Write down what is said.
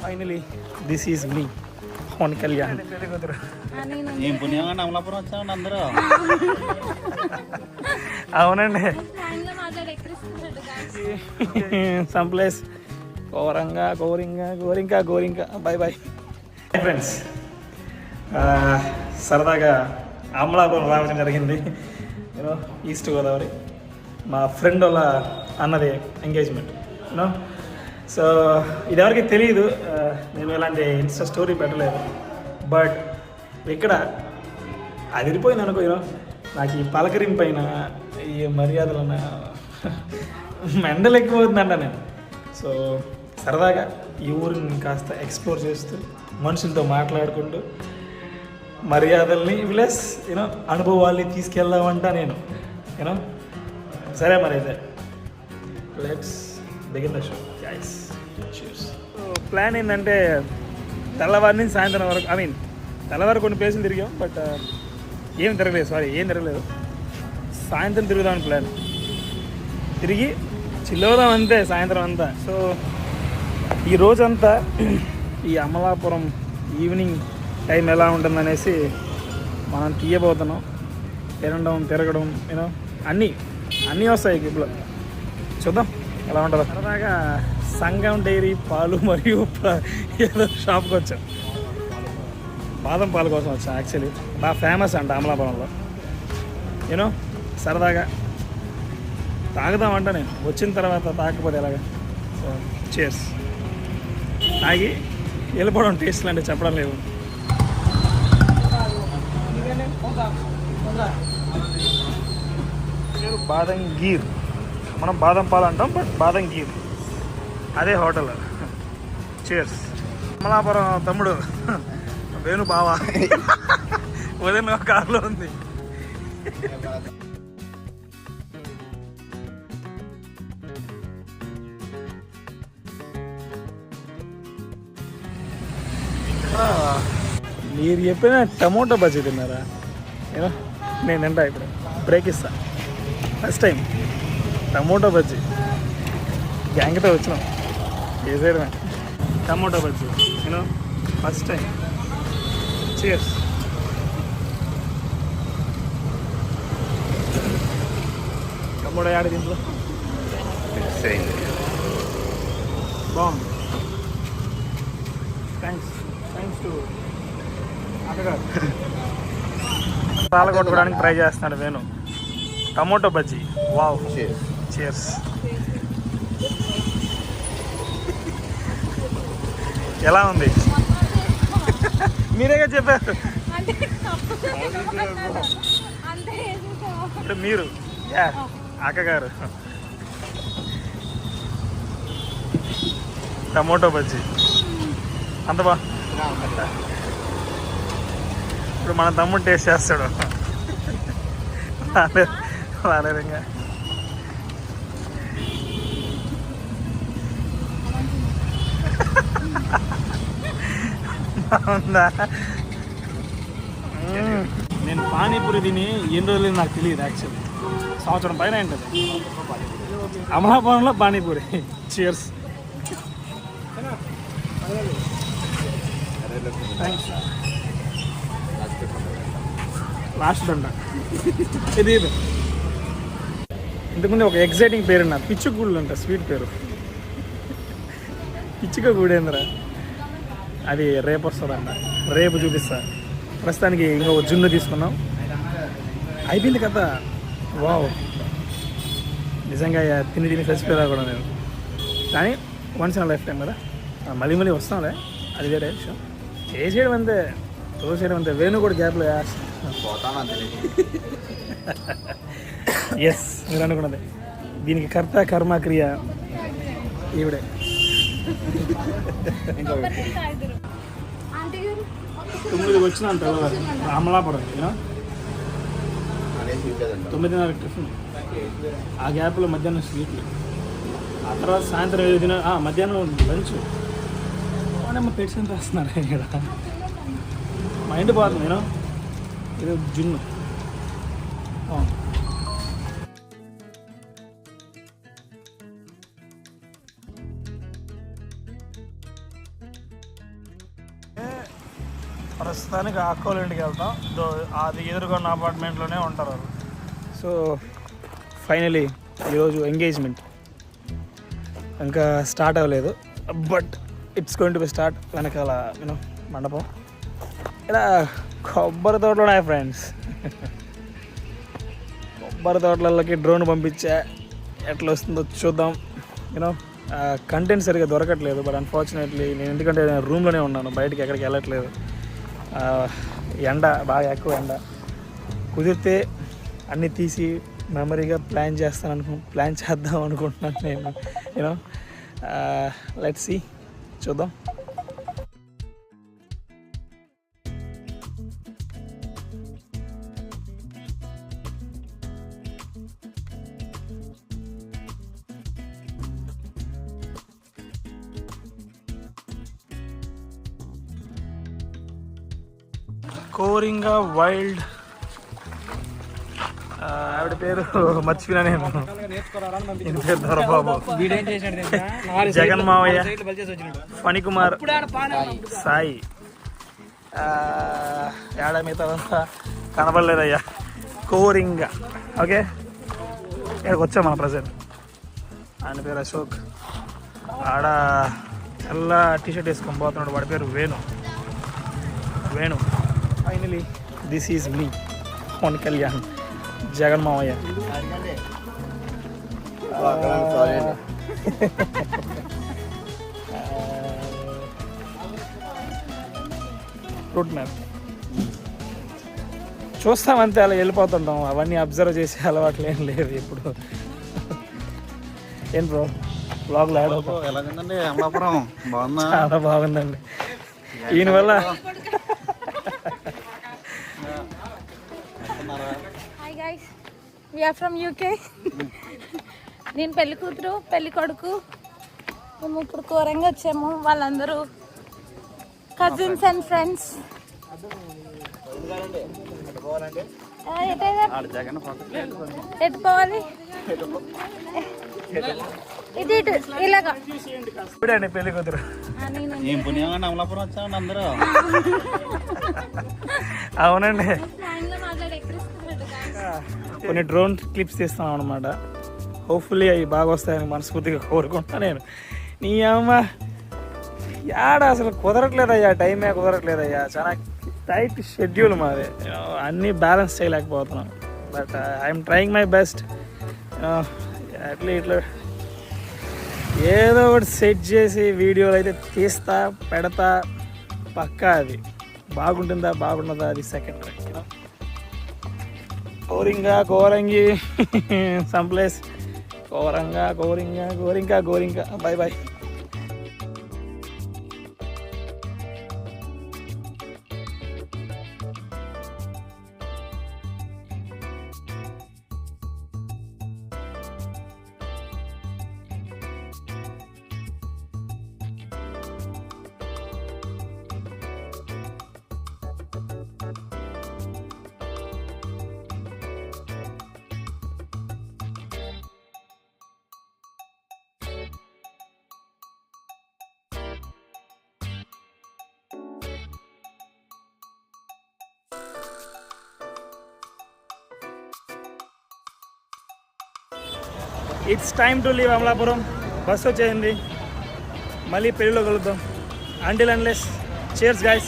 Finally this is me Pawan Kalyan. ఏం పుణ్యంగా అమలాపురం వచ్చామండి అందరూ. అవునండి, సమ్ ప్లేస్ గోరింక. Bye bye friends. సరదాగా అమలాపురం రావడం జరిగింది. యూనో ఈస్ట్ గోదావరి, మా ఫ్రెండ్ వాళ్ళ అన్నది ఎంగేజ్మెంట్. యూనో సో ఇదివరకు తెలియదు, నేను ఇలాంటి ఇన్స్టా స్టోరీ పెట్టలేదు. బట్ ఇక్కడ అదిరిపోయింది అనుకో. యూనో నాకు ఈ పలకరింపైన ఈ మర్యాదలన్న మెండలు ఎక్కువవుతుందంట నేను. సో సరదాగా ఈ ఊరిని కాస్త ఎక్స్ప్లోర్ చేస్తూ మనుషులతో మాట్లాడుకుంటూ మర్యాదల్ని ప్లస్ యూనో అనుభవాల్ని తీసుకెళ్దామంట నేను. యూనో సరే మరి అయితే let's begin the show guys. Plan ఏంటంటే తెల్లవారి నుంచి సాయంత్రం వరకు, తెల్లవారు కొన్ని ప్లేసులు తిరిగాం. బట్ ఏం తిరగలేదు. సాయంత్రం తిరుగుదామని ప్లాన్. తిరిగి చిల్లవుదాం అంతే సాయంత్రం అంతా. సో ఈ రోజంతా ఈ అమలాపురం ఈవినింగ్ టైం ఎలా ఉంటుందనేసి మనం తీయబోతున్నాం. తిరగడం యూనో అన్నీ వస్తాయి ఇప్పుడు. చూద్దాం ఎలా ఉంటుందో. సరదాగా సంగం డైరీ పాలు మరియు ఏదో షాప్కి వచ్చాం. బాదం పాలు కోసం వచ్చాం. యాక్చువల్లీ బాగా ఫేమస్ అంట అమలాపురంలో. యూనో సరదాగా తాగుదామంట నేను. వచ్చిన తర్వాత తాగకపోతే ఎలాగా. So chairs. తాగి వెళ్ళిపోవడం. టేస్ట్లు అంటే చెప్పడం లేవు. బాదం గీర్, మనం బాదం పాలు అంటాం, బట్ బాదం గీర్ అదే హోటల్. చేర్స్. అమలాపురం తమ్ముడు వేణు బావా ఉదయం కారులో ఉంది. మీరు చెప్పిన టమోటా బజ్జీ తిన్నారా? ఏమో నేను తింటా. ఇప్పుడు బ్రేక్ ఇస్తా. ఫస్ట్ టైం టమోటా బజ్జీ గ్యాంగ్తో వచ్చినాం. చేసేయడమే టమోటా బజ్జీ. నేను first time. Cheers. Tomato add దీంట్లో బాగుంది. థ్యాంక్స్ టు అక్కగారు. పాల కొట్టుకోవడానికి ట్రై చేస్తున్నాడు Venu. Tomato bajji. Wow. Cheers. ఎలా ఉంది? మీరేగా చెప్పారు. అంటే మీరు అక్కగారు. టమోటో బజ్జీ అంత బా. ఇప్పుడు మన తమ్ముడు టేస్ట్ చేస్తాడు. రాలేదంగా. బాగుందా? నేను పానీపూరి తిని ఎన్ని రోజులు నాకు తెలియదు. యాక్చువల్లీ సంవత్సరం పైన ఉంటుంది. అమలాపురంలో పానీపూరి. చీర్స్. థ్యాంక్స్. లాస్ట్ దండ ఇది. ఇంతకుముందు ఒక ఎగ్జైటింగ్ పేరు అన్న పిచ్చుగూళ్ళు అంట. స్వీట్ పేరు పిచ్చుక గూడేంద్ర. అది రేపు వస్తుందంట. రేపు చూపిస్తా. ప్రస్తుతానికి ఇంకొక జున్ను తీసుకున్నాం. అయిపోయింది కదా. వావ్. నిజంగా తిని చచ్చిపోయేలా కూడా నేను. కానీ వన్స్ ఇన్ లైఫ్ టైం కదా. మళ్ళీ వస్తాంలే. అది వేరే విషయం. చేసేయడం అంతే, తోసేయడం అంతే. వేణు కూడా గ్యాప్లో ఎస్ మీరు అనుకున్నది. దీనికి కర్త కర్మ క్రియ ఈవిడే. తొమ్మిదికి వచ్చినాను తెల్లవారు అమలాపురం. 9:30 టిఫిన్. ఆ గ్యాప్లో మధ్యాహ్నం స్వీట్లు. ఆ తర్వాత సాయంత్రం 7 తిన మధ్యాహ్నం లంచ్. అవునమ్మ పెట్స్ రాస్తున్నారు ఇక్కడ. మైండ్ పోతుంది. ఇది జున్ను. ప్రస్తుతానికి అక్కోళ్ళ ఇంటికి వెళ్తాం. అది ఎదురుకున్న అపార్ట్మెంట్లోనే ఉంటారు వాళ్ళు. సో ఫైనలీ ఈరోజు ఎంగేజ్మెంట్ ఇంకా స్టార్ట్ అవ్వలేదు, but it's going to be start. వెనకాల మండపం. ఇలా కొబ్బరి తోటలు ఉన్నాయి ఫ్రెండ్స్. కొబ్బరి తోటలకి డ్రోన్ పంపించా, ఎట్లా వస్తుందో చూద్దాం. కంటెంట్ సరిగా దొరకట్లేదు, బట్ అన్ఫార్చునేట్లీ నేను ఎందుకంటే రూమ్లోనే ఉన్నాను, బయటికి ఎక్కడికి వెళ్ళట్లేదు. ఎండ బాగా ఎక్కువ ఎండ. కుదిరితే అన్నీ తీసి మెమరీగా ప్లాన్ చేద్దాం అనుకుంటున్నాను నేను. లెట్స్ సీ, చూద్దాం. కోరింగా వైల్డ్, ఆవిడ పేరు మర్చిపోయినా నేను. ఈయన పేరు దొరబాబు, జగన్ మావయ్య, ఫణికుమార్, సాయి. ఏడా మిగతా కనపడలేదయ్యా. కోరింగా ఓకే, ఇక్కడికి వచ్చాం మన ప్రజెంట్. ఆయన పేరు అశోక్. ఆడ తెల్ల టీషర్ట్ వేసుకొని పోతున్నాడు, వాడి పేరు Venu. Finally this is me Pawan Kalyan, Jagan మావయ్య. రూట్ మ్యాప్ చూస్తామంతే, అలా వెళ్ళిపోతుంటాం. అవన్నీ అబ్జర్వ్ చేసే అలవాట్లు ఏం లేదు ఇప్పుడు. ఏం బ్రో బ్లాగ్లో యాడ్ అవుతాం. ఎలాగండి అమలాపురం? బాగుందా? చాలా బాగుందండి. ఈయన వల్ల hi guys, we are from UK. నేను పెళ్లి కూతురు, పెళ్లి కొడుకు. మేము ఇప్పుడు కోరంగా వచ్చాము. వాళ్ళందరూ కజిన్స్ అండ్ ఫ్రెండ్స్. ఎటు పోవాలి? ఇటు ఇలాగా పెళ్లి కూతురు. ఏం పుణ్యంగా అమలాపురం వచ్చామండి అందరూ. అవునండి, కొన్ని డ్రోన్ క్లిప్స్ తీస్తున్నాం అనమాట. హోప్ఫుల్లీ అవి బాగా వస్తాయని మనస్ఫూర్తిగా కోరుకుంటున్నా నేను. నీ అమ్మ యాడ అసలు కుదరట్లేదయ్యా, టైమే కుదరట్లేదయ్యా. చాలా టైట్ షెడ్యూల్ మాది, అన్నీ బ్యాలెన్స్ చేయలేకపోతున్నాం. But I'm trying my best. ఇట్లా ఏదో ఒకటి సెట్ చేసి వీడియోలు అయితే తీస్తా, పెడతా పక్కా. అది బాగుంటుందా బాగుంటుందా అది secondary. Korangi some place. Coringa. Bye. It's time to leave Amalapuram. Bus వచ్చేసింది, మళ్ళీ పెళ్ళిలో కలుద్దాం. Until unless, cheers guys.